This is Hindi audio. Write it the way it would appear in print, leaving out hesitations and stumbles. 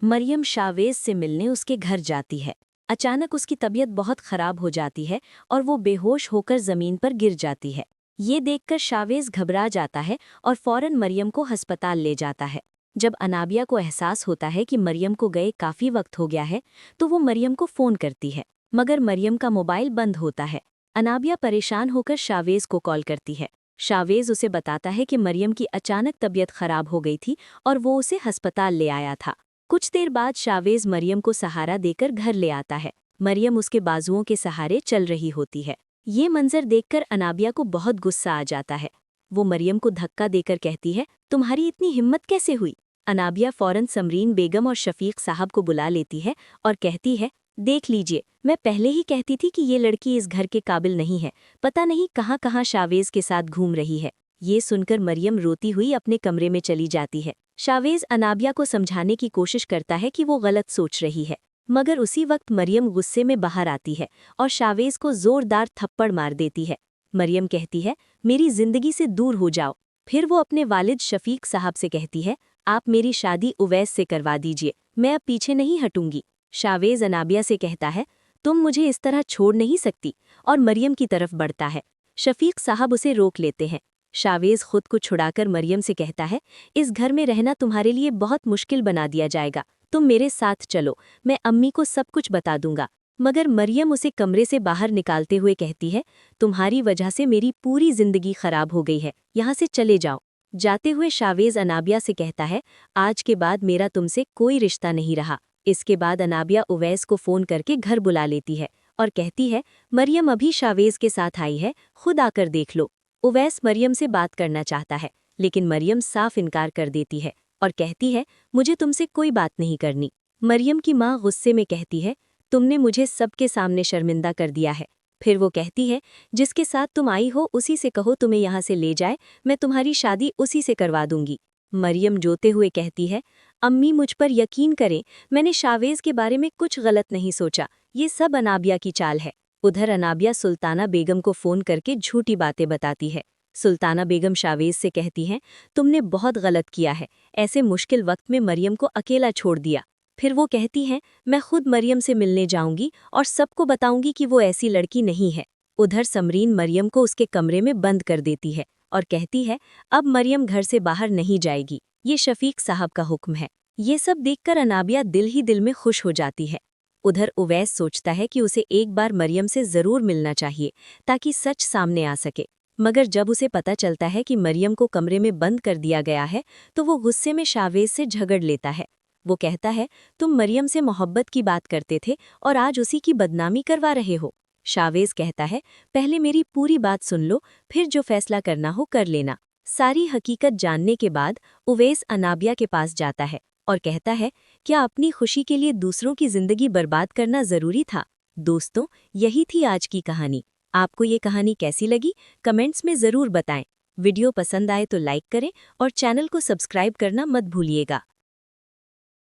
मरियम शावेज से मिलने उसके घर जाती है। अचानक उसकी तबीयत बहुत खराब हो जाती है और वो बेहोश होकर जमीन पर गिर जाती है। ये देखकर शावेज घबरा जाता है और फौरन मरियम को अस्पताल ले जाता है। जब अनाबिया को एहसास होता है कि मरियम को गए काफी वक्त हो गया है, तो वो मरियम को फोन करती है, मगर मरियम का मोबाइल बंद होता है। अनाबिया परेशान होकर शावेज को कॉल करती है। शावेज उसे बताता है कि मरियम की अचानक तबीयत खराब हो गई थी और वो उसे अस्पताल ले आया था। कुछ देर बाद शावेज मरियम को सहारा देकर घर ले आता है। मरियम उसके बाजुओं के सहारे चल रही होती है। ये मंजर देखकर अनाबिया को बहुत गुस्सा आ जाता है। वो मरियम को धक्का देकर कहती है, तुम्हारी इतनी हिम्मत कैसे हुई? अनाबिया फौरन समरीन बेगम और शफीक साहब को बुला लेती है और कहती है, देख लीजिए, मैं पहले ही कहती थी कि ये लड़की इस घर के काबिल नहीं है। पता नहीं कहाँ कहाँ शावेज के साथ घूम रही है। ये सुनकर मरियम रोती हुई अपने कमरे में चली जाती है। शावेज अनाबिया को समझाने की कोशिश करता है कि वो गलत सोच रही है, मगर उसी वक्त मरियम गुस्से में बाहर आती है और शावेज को जोरदार थप्पड़ मार देती है। मरियम कहती है, मेरी जिंदगी से दूर हो जाओ। फिर वो अपने वालिद शफीक साहब से कहती है, आप मेरी शादी उवैस से करवा दीजिए, मैं अब पीछे नहीं हटूंगी। शावेज अनाबिया से कहता है, तुम मुझे इस तरह छोड़ नहीं सकती, और मरियम की तरफ बढ़ता है। शफीक साहब उसे रोक लेते हैं। शावेज खुद को छुड़ाकर मरियम से कहता है, इस घर में रहना तुम्हारे लिए बहुत मुश्किल बना दिया जाएगा, तुम मेरे साथ चलो, मैं अम्मी को सब कुछ बता दूंगा। मगर मरियम उसे कमरे से बाहर निकालते हुए कहती है, तुम्हारी वजह से मेरी पूरी जिंदगी खराब हो गई है, यहाँ से चले जाओ। जाते हुए शावेज अनाबिया से कहता है, आज के बाद मेरा तुमसे कोई रिश्ता नहीं रहा। इसके बाद अनाबिया उवैस को फ़ोन करके घर बुला लेती है और कहती है, मरियम अभी शावेज के साथ आई है, खुद आकर देख लो। उवैस मरियम से बात करना चाहता है, लेकिन मरियम साफ इनकार कर देती है और कहती है, मुझे तुमसे कोई बात नहीं करनी। मरियम की माँ गुस्से में कहती है, तुमने मुझे सबके सामने शर्मिंदा कर दिया है। फिर वो कहती है, जिसके साथ तुम आई हो उसी से कहो तुम्हें यहाँ से ले जाए, मैं तुम्हारी शादी उसी से करवा दूंगी। मरियम जोते हुए कहती है, अम्मी मुझ पर यकीन करें, मैंने शावेज के बारे में कुछ गलत नहीं सोचा, ये सब अनाबिया की चाल है। उधर अनाबिया सुल्ताना बेगम को फ़ोन करके झूठी बातें बताती है। सुल्ताना बेगम शावेज से कहती हैं, तुमने बहुत गलत किया है, ऐसे मुश्किल वक्त में मरियम को अकेला छोड़ दिया। फिर वो कहती हैं, मैं खुद मरियम से मिलने जाऊंगी और सबको बताऊंगी कि वो ऐसी लड़की नहीं है। उधर समरीन मरियम को उसके कमरे में बंद कर देती है और कहती है, अब मरियम घर से बाहर नहीं जाएगी, ये शफीक साहब का हुक्म है। ये सब देखकर अनाबिया दिल ही दिल में खुश हो जाती है। उधर उवैस सोचता है कि उसे एक बार मरियम से ज़रूर मिलना चाहिए ताकि सच सामने आ सके। मगर जब उसे पता चलता है कि मरियम को कमरे में बंद कर दिया गया है, तो वो गुस्से में शावेज से झगड़ लेता है। वो कहता है, तुम मरियम से मोहब्बत की बात करते थे और आज उसी की बदनामी करवा रहे हो। शावेज कहता है, पहले मेरी पूरी बात सुन लो, फिर जो फैसला करना हो कर लेना। सारी हकीकत जानने के बाद उवैस अनाबिया के पास जाता है और कहता है, क्या अपनी खुशी के लिए दूसरों की जिंदगी बर्बाद करना जरूरी था? दोस्तों, यही थी आज की कहानी। आपको ये कहानी कैसी लगी, कमेंट्स में ज़रूर बताएं। वीडियो पसंद आए तो लाइक करें और चैनल को सब्सक्राइब करना मत भूलिएगा।